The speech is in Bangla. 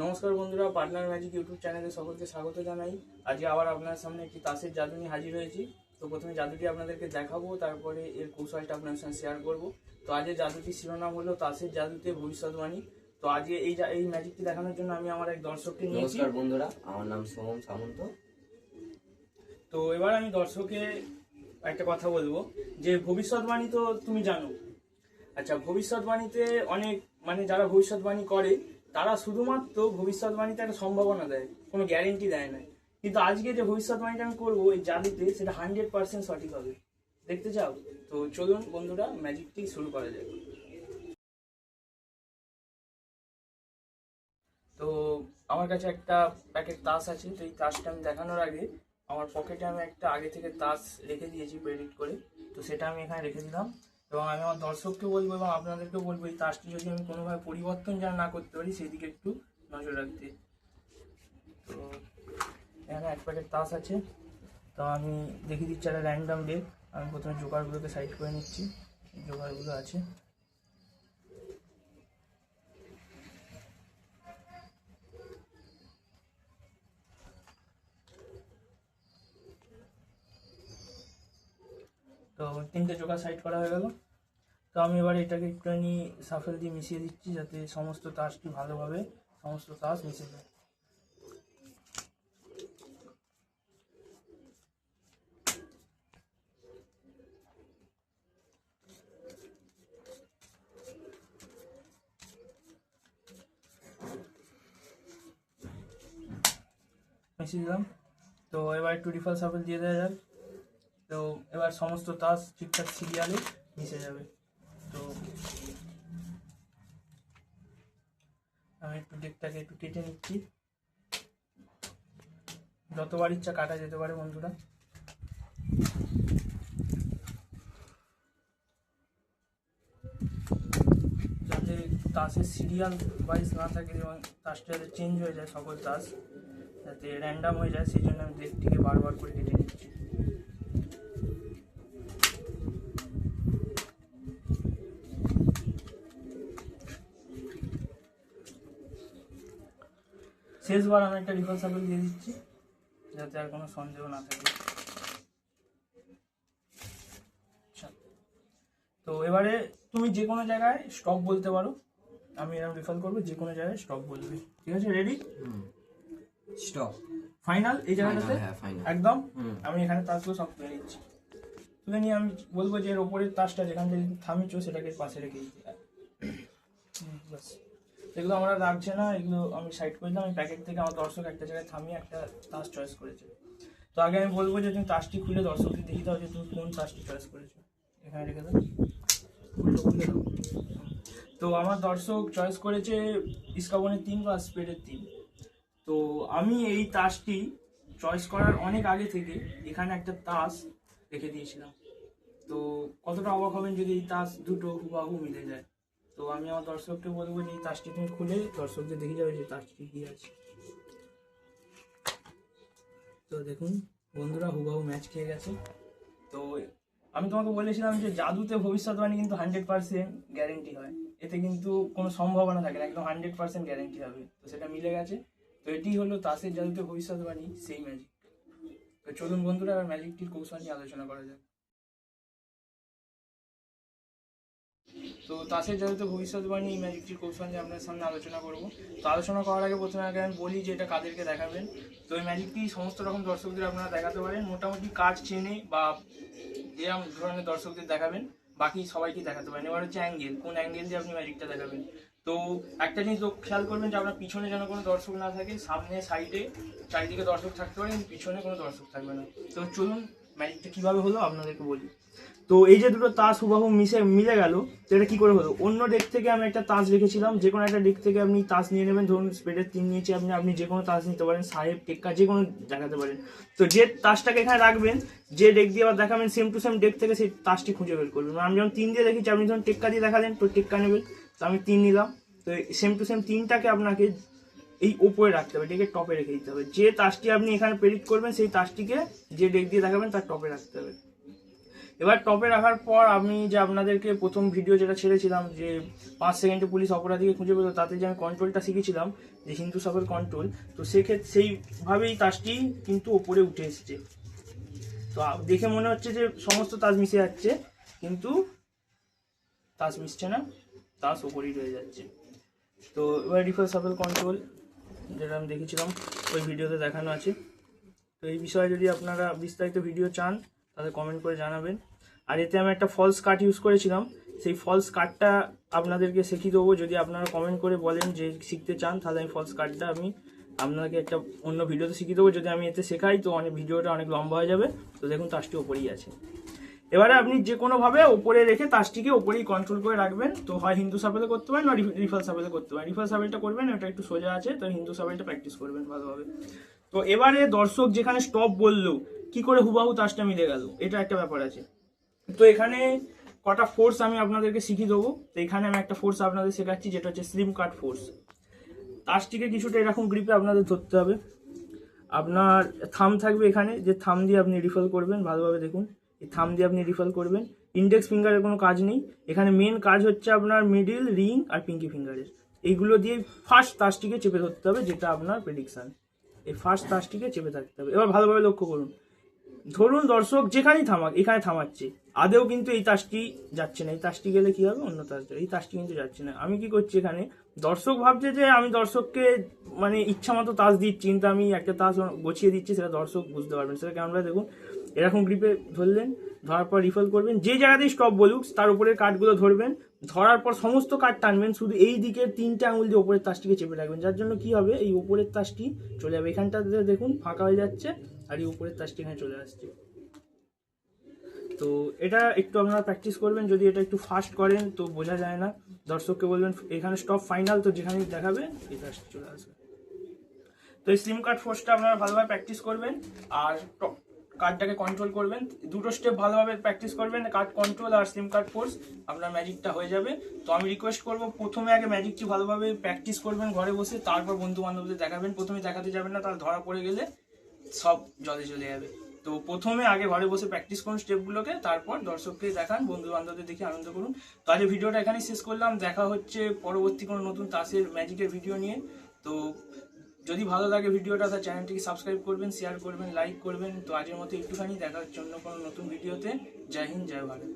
নমস্কার বন্ধুরা, পার্টনার ম্যাজিক ইউটিউব চ্যানেলে সকলকে স্বাগত জানাই। আজকে আবার আপনার সামনে একটি তাসের জাদু নিয়ে হাজির হয়েছি। তো প্রথমে জাদুটি আপনাদেরকে দেখাবো, তারপরে এর কৌশলটা আপনার সঙ্গে শেয়ার করব। তো আজকে জাদুটির শিরোনাম হলো তাসের জাদুতে ভবিষ্যৎবাণী। তো আজকে এই ম্যাজিকটি দেখানোর জন্য আমি আমার এক দর্শককে নিয়েছি। নমস্কার বন্ধুরা, আমার নাম সোহম সামন্ত। তো এবার আমি দর্শককে একটা কথা বলবো যে ভবিষ্যৎবাণী তো তুমি জানো। আচ্ছা, ভবিষ্যৎবাণীতে অনেক যারা ভবিষ্যৎবাণী করে তারা শুধুমাত্র ভবিষ্যৎবাণীতে একটা সম্ভাবনা দেয়, কোনো গ্যারেন্টি দেয় না। কিন্তু আজকে যে ভবিষ্যৎবাণীটা আমি করবো এই জাদুতে, সেটা 100% সঠিক হবে। দেখতে চাও? তো চলুন বন্ধুরা, ম্যাজিকটি শুরু করা যায়। তো আমার কাছে একটা প্যাকেট তাস আছে। তো এই তাসটা আমি দেখানোর আগে আমার পকেটে আমি একটা আগে থেকে তাস রেখে দিয়েছি প্রেডিক্ট করে। তো সেটা আমি এখানে রেখে দিলাম এবং আমি আমার দর্শককে বলবো এবং আপনাদেরকেও বলবো এই তাসটি যদি আমি কোনোভাবে পরিবর্তন যেন না করতে পারি সেই দিকে একটু নজর রাখতে। তো এখানে এক প্যাকেট তাস আছে। তো আমি দেখিয়ে দিচ্ছি একটা র্যান্ডাম ডেক। আমি প্রথমে জোকারগুলোকে সাইড করে নিচ্ছি। জোকারগুলো আছে। তো তিনটে জোকার সাইড করা হয়ে গেল। তো আমি এবার এটাকে একটুখানি সাফেল দিয়ে মিশিয়ে দিচ্ছি যাতে সমস্ত তাসটি ভালোভাবে সমস্ত তাস মিশে যায়। মিশিয়ে দিলাম। তো এবার একটু রিফাল সাফেল দিয়ে দেওয়া যাক। তো এবার সমস্ত তাস ঠিকঠাক সিরিয়ালে মিশে যাবে। তো আমি একটু ডেকটাকে একটু কেটে নিচ্ছি। যতবার ইচ্ছা কাটা যেতে পারে বন্ধুরা। যাতে তাসের সিরিয়াল ওয়াইজ না থাকে এবং তাসটা যাতে চেঞ্জ হয়ে যায়, সকল তাস যাতে র্যান্ডাম হয়ে যায়, সেই জন্য আমি ডেকটিকে বারবার করে কেটে নিচ্ছি। শেষবার আমি একটা রিফাল সাফেল দিয়ে দিচ্ছি যাতে আর কোনো সন্দেহ না থাকে। তো এবারে তুমি যে কোনো জায়গায় স্টপ বলতে পারো। আমি এরকম রিফাল করবো, যে কোনো জায়গায় স্টপ বলবে। ঠিক আছে? রেডি? স্টপ। ফাইনাল এই জায়গাটাতে একদম। আমি এখানে তাসগুলো সব তুলে নিচ্ছি। তুলে নিয়ে আমি বলবো যে এর ওপরের তাসটা যেখান থেকে থামিয়েছো সেটাকে পাশে রেখে দিচ্ছি। বাস, এগুলো আমরা রাখছে না, এগুলো আমি সাইড করে দিলাম। আমি প্যাকেট থেকে আমার দর্শক একটা জায়গায় থামিয়ে একটা তাস চয়েস করেছে। তো আগে আমি বলবো যে তুমি তাসটি খুলে দর্শককে দেখিয়ে দাও যে তুমি কোন তাসটি চয়েস করেছো। এখানে রেখে দাও, খুলে দাও। তো আমার দর্শক চয়েস করেছে ইস্কাবনের 3 বা স্পেডের 3। তো আমি এই তাসটি চয়েস করার অনেক আগে থেকে এখানে একটা তাস রেখে দিয়েছিলাম। তো কতটা অবাক হবেন যদি এই তাস দুটো হুবাহু মিলে যায়। তো আমি আমার দর্শককে বলবো যে এই তাসটি তুমি খুলে দর্শকদের দেখে যাবে যে তাসটি কি আছে। তো দেখুন বন্ধুরা, হুবাহু ম্যাচ খেয়ে গেছে। তো আমি তোমাকে বলেছিলাম যে জাদুতে ভবিষ্যৎবাণী কিন্তু 100% গ্যারেন্টি হয়। এতে কিন্তু কোনো সম্ভাবনা থাকে না, একদম 100% গ্যারেন্টি হবে। তো সেটা মিলে গেছে। তো এটি হলো তাসের জাদুতে ভবিষ্যৎবাণী, সেই ম্যাজিক। তো চলুন বন্ধুরা, এবার ম্যাজিকটির কৌশল নিয়ে আলোচনা করা যাক। তো তাসের জাদুতে ভবিষ্যৎবাণী এই ম্যাজিকটির কৌশল নিয়ে আপনার সামনে আলোচনা করবো। তো আলোচনা করার আগে প্রথমে আমি বলি যে এটা কাদেরকে দেখাবেন। তো এই ম্যাজিকটি সমস্ত রকম দর্শকদের আপনারা দেখাতে পারেন। মোটামুটি কাজ চেনে বা এরকম ধরনের দর্শকদের দেখাবেন, বাকি সবাইকে দেখাতে পারেন। এবার হচ্ছে অ্যাঙ্গেল, কোন অ্যাঙ্গেল দিয়ে আপনি ম্যাজিকটা দেখাবেন। তো একটা জিনিস খেয়াল করবেন যে আপনার পিছনে যেন কোনো দর্শক না থাকে, সামনে সাইডে চারিদিকে দর্শক থাকতে পারে, কিন্তু পিছনে কোনো দর্শক থাকবে না। তো চলুন ম্যাজিকটা কীভাবে হলো আপনাদেরকে বলি। তো এই যে দুটো তাস হুবাহু মিলে গেল, তো এটা কী করে হলো? অন্য ডেক থেকে আমি একটা তাস রেখেছিলাম, যে কোনো একটা ডেক থেকে আপনি তাস নিয়ে নেবেন। ধরুন স্পেডের 3 নিয়েছি আপনি যে কোনো তাস নিতে পারেন, সাহেব, টেক্কা, যে কোনো দেখাতে পারেন। তো যে তাসটাকে এখানে রাখবেন, যে ডেক দিয়ে আবার দেখাবেন, সেম টু সেম ডেক থেকে সেই তাসটি খুঁজে বের করবেন। আমি যেমন 3 দিয়ে দেখেছি, আপনি যখন টেক্কা দিয়ে দেখালেন তো টেক্কা নেবেন। তো আমি 3 নিলাম। তো সেম টু সেম 3টাকে আপনাকে এই ওপরে রাখতে হবে, ডেকের টপে রেখে দিতে হবে। যে তাসটি আপনি এখানে প্রেডিক্ট করবেন সেই তাসটিকে যে ডেক দিয়ে দেখাবেন তার টপে রাখতে হবে। এবার টপে রাখার পর আমি যে আপনাদেরকে প্রথম ভিডিও যেটা ছেড়েছিলাম যে 5 সেকেন্ডে পুলিশ অপরাধীকে খুঁজে পেল, তাতে যে আমি কন্ট্রোলটা শিখেছিলাম যে হিন্দু সাপের কন্ট্রোল, তো সেক্ষেত্রে সেইভাবেই তাসটি কিন্তু ওপরে উঠে এসেছে। তো দেখে মনে হচ্ছে যে সমস্ত তাস মিশে যাচ্ছে, কিন্তু তাস মিশছে না, তাস ওপরেই রয়ে যাচ্ছে। তো এবার রিফাল সাপের কন্ট্রোল যেটা আমি দেখেছিলাম ওই ভিডিওতে দেখানো আছে। তো এই বিষয়ে যদি আপনারা বিস্তারিত ভিডিও চান তাহলে কমেন্ট করে জানাবেন। আর এতে আমি একটা ফলস কাট ইউজ করেছিলাম, সেই ফলস কাটটা আপনাদেরকে শিখিয়ে দেবো। যদি আপনারা কমেন্ট করে বলেন যে শিখতে চান, তাহলে আমি ফলস কাটটা আমি আপনাকে একটা অন্য ভিডিওতে শিখিয়ে দেবো। যদি আমি এতে শেখাই তো ভিডিওটা অনেক লম্বা হয়ে যাবে। তো দেখুন তাসটি ওপরেই আছে। এবারে আপনি যে কোনোভাবে ওপরে রেখে তাসটিকে ওপরেই কন্ট্রোল করে রাখবেন। তো হয় হিন্দু সাপেলে করতে পারেন বা রিফাল সাপেলে করতে পারেন। রিফাল সাপেলটা করবেন, ওটা একটু সোজা আছে, তো হিন্দু সাপেলটা প্র্যাকটিস করবেন ভালোভাবে। তো এবারে দর্শক যেখানে স্টপ বললো, কি করে হুবাহু তাসটা মিলে গেল, এটা একটা ব্যাপার আছে। তো এখানে কটা ফোর্স আমি আপনাদেরকে শিখিয়ে দেবো। তো এখানে আমি একটা ফোর্স আপনাদের শেখাচ্ছি, যেটা হচ্ছে স্লিম কাট ফোর্স। তাসটিকে কিছুটা এরকম গ্রিপে আপনাদের ধরতে হবে। আপনার থাম থাকবে এখানে, যে থাম দিয়ে আপনি রিফল করবেন। ভালোভাবে দেখুন, এই থাম দিয়ে আপনি রিফল করবেন। ইন্ডেক্স ফিঙ্গারের কোনো কাজ নেই এখানে। মেন কাজ হচ্ছে আপনার মিডিল, রিং আর পিঙ্কি ফিঙ্গারের। এইগুলো দিয়ে ফার্স্ট তাসটিকে চেপে ধরতে হবে, যেটা আপনার প্রেডিকশন। এই ফার্স্ট তাসটিকে চেপে থাকতে হবে। এবার ভালোভাবে লক্ষ্য করুন, ধরুন দর্শক যেখানেই থামাক, এখানে থামাচ্ছে, আদেও কিন্তু এই তাসটি যাচ্ছে না। এই তাসটি গেলে কি হবে, অন্য তাস যাবে। এই তাসটি কিন্তু যাচ্ছে না। আমি কি করছি এখানে, দর্শক ভাবছে যে আমি দর্শককে মানে ইচ্ছা মতো তাস দিচ্ছি, কিন্তু আমি একটা তাস গছিয়ে দিচ্ছি, সেটা দর্শক বুঝতে পারবেন। সেটা কেমন ভাবে দেখুন, এরকম গ্রিপে ধরলেন, ধরার পর রিফল করবেন। যে জায়গাতেই স্টপ বলুক তার উপরের কার্ডগুলো ধরবেন, ধরার পর সমস্ত কার্ড টানবেন, শুধু এই দিকের 3টে আঙুল দিয়ে উপরের তাসটিকে চেপে রাখবেন। যার জন্য কি হবে, এই উপরের তাসটি চলে যাবে। এখানটাতে দেখুন ফাঁকা হয়ে যাচ্ছে, আর এই উপরের তাসটি এখানে চলে আসছে। তো এটা একটু আপনারা প্র্যাকটিস করবেন। যদি এটা একটু ফাস্ট করেন তো বোঝা যায় না। দর্শককে বলবেন এখানে স্টপ ফাইনাল, তো যেখানেই দেখাবে এই তাসটি চলে আসবে। তো এই স্লিম কাট ফোর্সটা আপনারা ভালোভাবে প্র্যাকটিস করবেন, আর কার্ডটাকে কন্ট্রোল করবেন। দুটো স্টেপ ভালোভাবে প্র্যাকটিস করবেন, কার্ড কন্ট্রোল আর স্লিম কাট ফোর্স, আপনার ম্যাজিকটা হয়ে যাবে। তো আমি রিকোয়েস্ট করবো, প্রথমে আগে ম্যাজিকটি ভালোভাবে প্র্যাকটিস করবেন ঘরে বসে, তারপর বন্ধু বান্ধবদের দেখাবেন। প্রথমে দেখাতে যাবেন না, তাহলে ধরা পড়ে গেলে সব জলে চলে যাবে। তো প্রথমে আগে ঘরে বসে প্র্যাকটিস করুন স্টেপগুলোকে, তারপর দর্শককে দেখান, বন্ধু বান্ধবদের দেখে আনন্দ করুন। তো আজ ভিডিওটা এখানেই শেষ করলাম। দেখা হচ্ছে পরবর্তী কোনো নতুন তাসের ম্যাজিকের ভিডিও নিয়ে। তো যদি ভালো লাগে ভিডিওটা, তার চ্যানেলটিকে সাবস্ক্রাইব করবেন, শেয়ার করবেন, লাইক করবেন। তো আজের মতো একটুখানি, দেখা হচ্ছে অন্য কোনো নতুন ভিডিওতে। জয় হিন্দ, জয় ভারত।